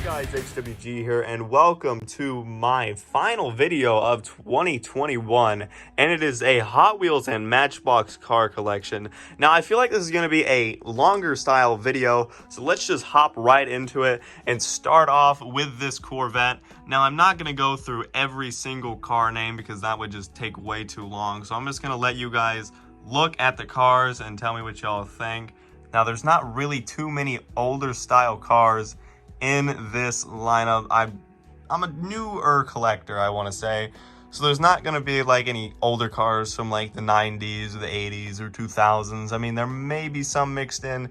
Guys, HWG here, and welcome to my final video of 2021, and it is a Hot Wheels and Matchbox car collection. Now, I feel like this is going to be a longer style video, so let's just hop right into it and start off with this Corvette. Now, I'm not going to go through every single car name because that would just take way too long, so I'm just going to let you guys look at the cars and tell me what y'all think. Now, there's not really too many older style cars in this lineup. I'm a newer collector, I want to say, so there's not going to be like any older cars from like the 90s or the 80s or 2000s. I mean, there may be some mixed in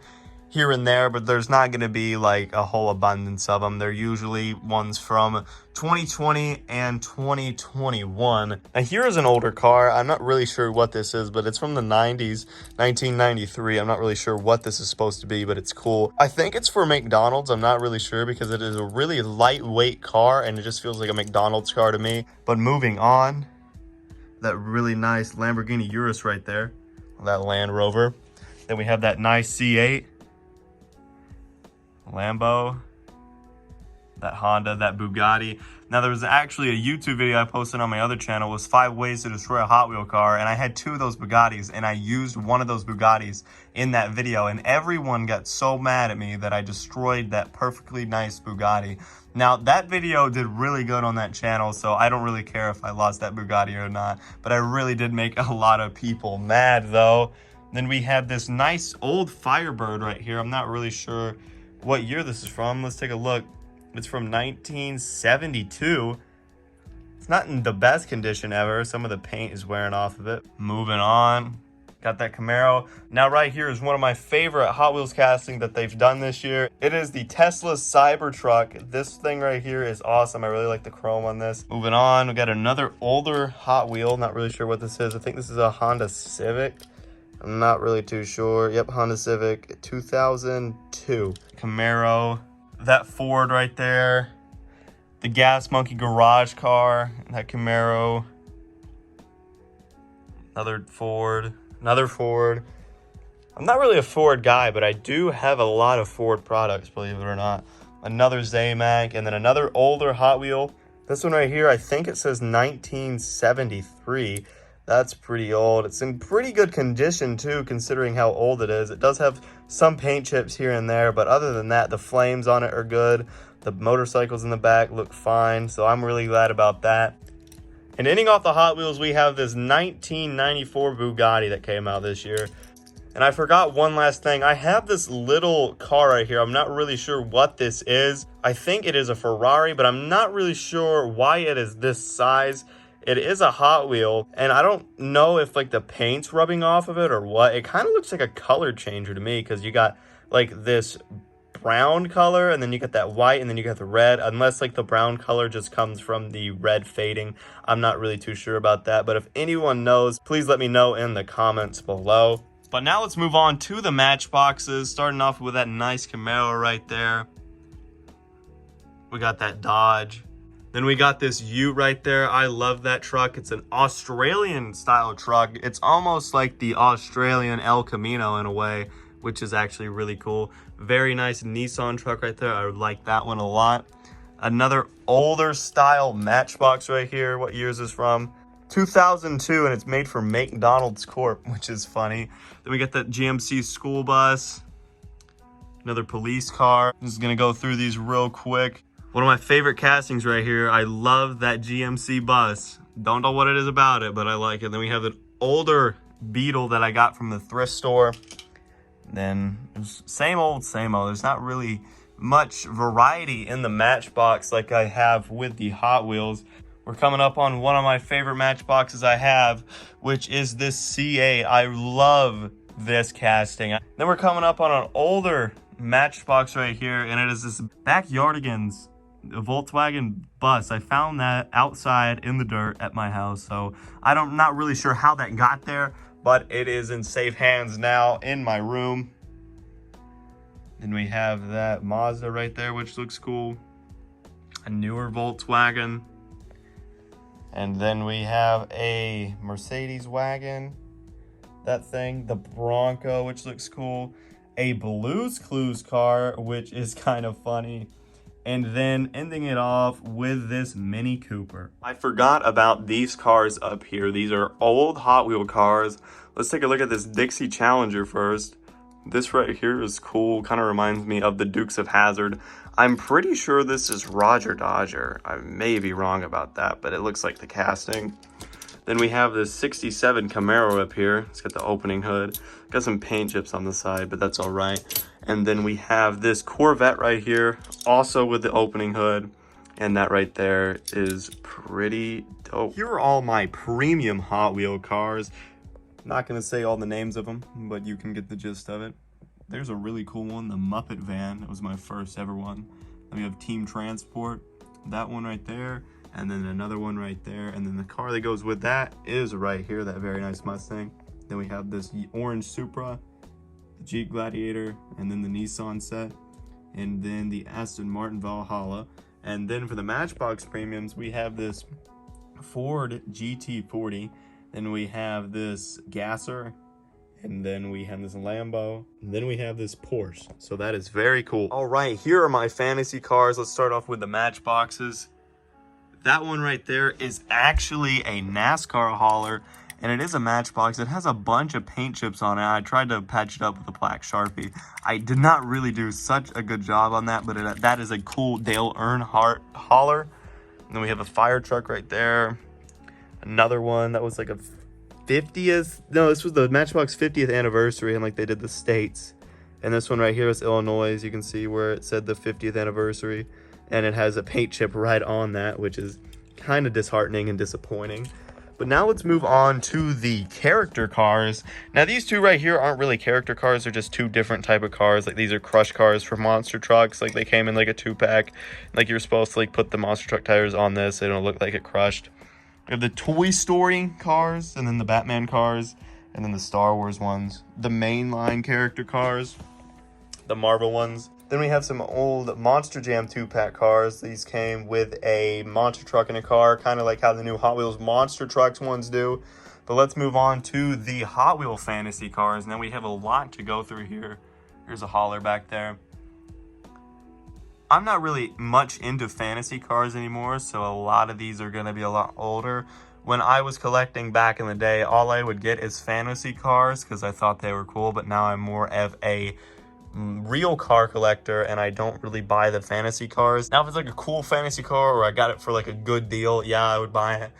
here and there, but there's not going to be like a whole abundance of them. They're usually ones from 2020 and 2021. Now here is an older car. I'm not really sure what this is, but it's from the 90s, 1993. I'm not really sure what this is supposed to be, but it's cool. I think it's for McDonald's. I'm not really sure because it is a really lightweight car and it just feels like a McDonald's car to me. But moving on, that really nice Lamborghini Urus right there, that Land Rover. Then we have that nice C8. Lambo, that Honda, that Bugatti. Now, there was actually a YouTube video I posted on my other channel, was 5 ways to destroy a Hot Wheel car, and I had 2 of those Bugattis, and I used one of those Bugattis in that video, and everyone got so mad at me that I destroyed that perfectly nice Bugatti. Now, that video did really good on that channel, so I don't really care if I lost that Bugatti or not, but I really did make a lot of people mad, though. Then we have this nice old Firebird right here. I'm not really sure what year this is from. Let's take a look. It's from 1972. It's not in the best condition ever. Some of the paint is wearing off of it. Moving on, got that Camaro. Now right here is one of my favorite Hot Wheels casting that they've done this year. It is the Tesla Cybertruck. This thing right here is awesome. I really like the chrome on this. Moving on, we got another older Hot Wheel. Not really sure what this is. I think this is a Honda Civic. I'm not really too sure. Yep, Honda Civic 2002. Camaro, that Ford right there, the Gas Monkey garage car, that Camaro, another Ford. I'm not really a Ford guy, but I do have a lot of Ford products, believe it or not. Another Zamac, and then another older Hot Wheel. This one right here, I think it says 1973. That's pretty old. It's in pretty good condition too, considering how old it is. It does have some paint chips here and there, but other than that, the flames on it are good. The motorcycles in the back look fine, so I'm really glad about that. And ending off the Hot Wheels, we have this 1994 Bugatti that came out this year. And I forgot one last thing. I have this little car right here. I'm not really sure what this is. I think it is a Ferrari, but I'm not really sure why it is this size. It is a Hot Wheel, and I don't know if like the paint's rubbing off of it or what. It kind of looks like a color changer to me because you got like this brown color and then you got that white and then you got the red, unless like the brown color just comes from the red fading. I'm not really too sure about that, but if anyone knows, please let me know in the comments below. But now let's move on to the Matchboxes, starting off with that nice Camaro right there. We got that Dodge. Then we got this Ute right there. I love that truck. It's an Australian style truck. It's almost like the Australian El Camino in a way, which is actually really cool. Very nice Nissan truck right there. I like that one a lot. Another older style Matchbox right here. What year is this from? 2002, and it's made for McDonald's Corp, which is funny. Then we got that GMC school bus. Another police car. I'm just gonna go through these real quick. One of my favorite castings right here. I love that GMC bus. Don't know what it is about it, but I like it. Then we have an older Beetle that I got from the thrift store. Then same old, same old. There's not really much variety in the Matchbox like I have with the Hot Wheels. We're coming up on one of my favorite Matchboxes I have, which is this C8. I love this casting. Then we're coming up on an older Matchbox right here, and it is this Backyardigans a Volkswagen bus. I found that outside in the dirt at my house, so I'm not really sure how that got there, but it is in safe hands now in my room. Then we have that Mazda right there, which looks cool. A newer Volkswagen. And then we have a Mercedes wagon, that thing, the Bronco, which looks cool. A Blue's Clues car, which is kind of funny. And then ending it off with this Mini Cooper. I forgot about these cars up here. These are old Hot Wheel cars. Let's take a look at this Dixie Challenger first. This right here is cool. Kind of reminds me of the Dukes of Hazzard. I'm pretty sure this is Roger Dodger. I may be wrong about that, but it looks like the casting. Then we have this 67 Camaro up here. It's got the opening hood. Got some paint chips on the side, but that's all right. And then we have this Corvette right here, also with the opening hood. And that right there is pretty dope. Here are all my premium Hot Wheel cars. Not gonna say all the names of them, but you can get the gist of it. There's a really cool one, the Muppet van. That was my first ever one. Then we have Team Transport, that one right there. And then another one right there. And then the car that goes with that is right here, that very nice Mustang. Then we have this orange Supra, the Jeep Gladiator, and then the Nissan set, and then the Aston Martin Valhalla. And then for the Matchbox premiums, we have this Ford GT40. Then we have this Gasser, and then we have this Lambo, and then we have this Porsche. So that is very cool. All right, here are my fantasy cars. Let's start off with the Matchboxes. That one right there is actually a NASCAR hauler, and it is a Matchbox. It has a bunch of paint chips on it. I tried to patch it up with a black Sharpie. I did not really do such a good job on that, but that is a cool Dale Earnhardt hauler. And then we have a fire truck right there. Another one that was like a 50th. No, this was the Matchbox 50th anniversary, and like they did the states. And this one right here is Illinois. You can see where it said the 50th anniversary. And it has a paint chip right on that, which is kind of disheartening and disappointing. But now let's move on to the character cars. Now these two right here aren't really character cars, they're just two different type of cars. Like these are crush cars for monster trucks. Like they came in like a 2-pack. Like you're supposed to like put the monster truck tires on this, they don't look like it crushed. We have the Toy Story cars, and then the Batman cars, and then the Star Wars ones. The mainline character cars, the Marvel ones. Then we have some old Monster Jam 2-pack cars. These came with a monster truck in a car, kind of like how the new Hot Wheels monster trucks ones do. But let's move on to the Hot Wheel fantasy cars. Now we have a lot to go through here. Here's a hauler back there. I'm not really much into fantasy cars anymore, so a lot of these are going to be a lot older. When I was collecting back in the day, all I would get is fantasy cars because I thought they were cool, but now I'm more of a real car collector, and I don't really buy the fantasy cars. Now if it's like a cool fantasy car or I got it for like a good deal, yeah, I would buy it.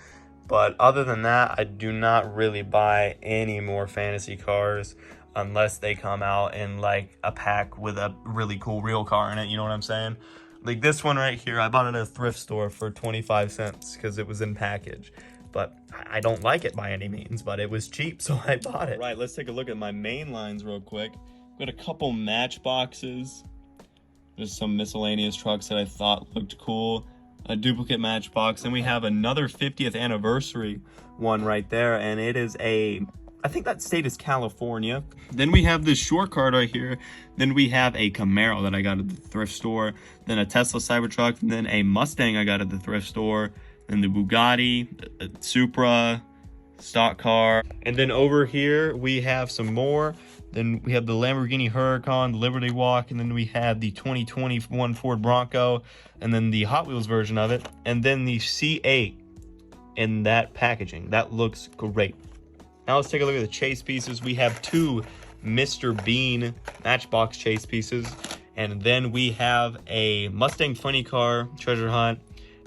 But other than that, I do not really buy any more fantasy cars unless they come out in like a pack with a really cool real car in it, you know what I'm saying? Like this one right here, I bought it at a thrift store for 25 cents because it was in package. But I don't like it by any means, but it was cheap, so I bought it. Right, let's take a look at my main lines real quick. Got a couple Matchboxes. There's some miscellaneous trucks that I thought looked cool. A duplicate Matchbox. And we have another 50th anniversary one right there. And it is I think that state is California. Then we have this short card right here. Then we have a Camaro that I got at the thrift store. Then a Tesla Cybertruck. And then a Mustang I got at the thrift store. Then the Bugatti, a Supra, stock car. And then over here we have some more. Then we have the Lamborghini Huracan, the Liberty Walk, and then we have the 2021 Ford Bronco, and then the Hot Wheels version of it, and then the C8 in that packaging. That looks great. Now let's take a look at the chase pieces. We have two Mr. Bean Matchbox chase pieces, and then we have a Mustang Funny Car Treasure Hunt,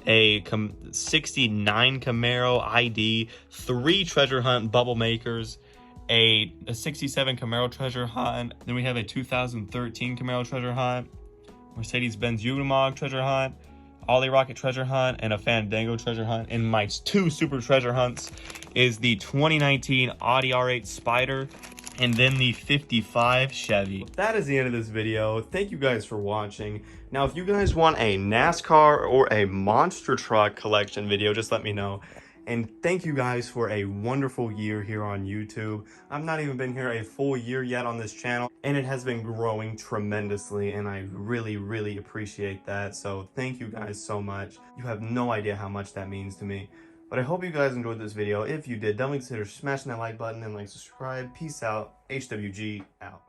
a 69 Camaro ID, 3 Treasure Hunt Bubble Makers, a 67 Camaro Treasure Hunt. Then we have a 2013 Camaro Treasure Hunt, Mercedes-Benz Unimog Treasure Hunt, Ollie Rocket Treasure Hunt, and a Fandango Treasure Hunt. And my 2 super treasure hunts is the 2019 Audi R8 Spider and then the 55 Chevy. That is the end of this video. Thank you guys for watching. Now, if you guys want a NASCAR or a monster truck collection video, just let me know. And thank you guys for a wonderful year here on YouTube. I've not even been here a full year yet on this channel, and it has been growing tremendously, and I really, really appreciate that. So thank you guys so much. You have no idea how much that means to me. But I hope you guys enjoyed this video. If you did, definitely consider smashing that like button and like subscribe. Peace out. HWG out.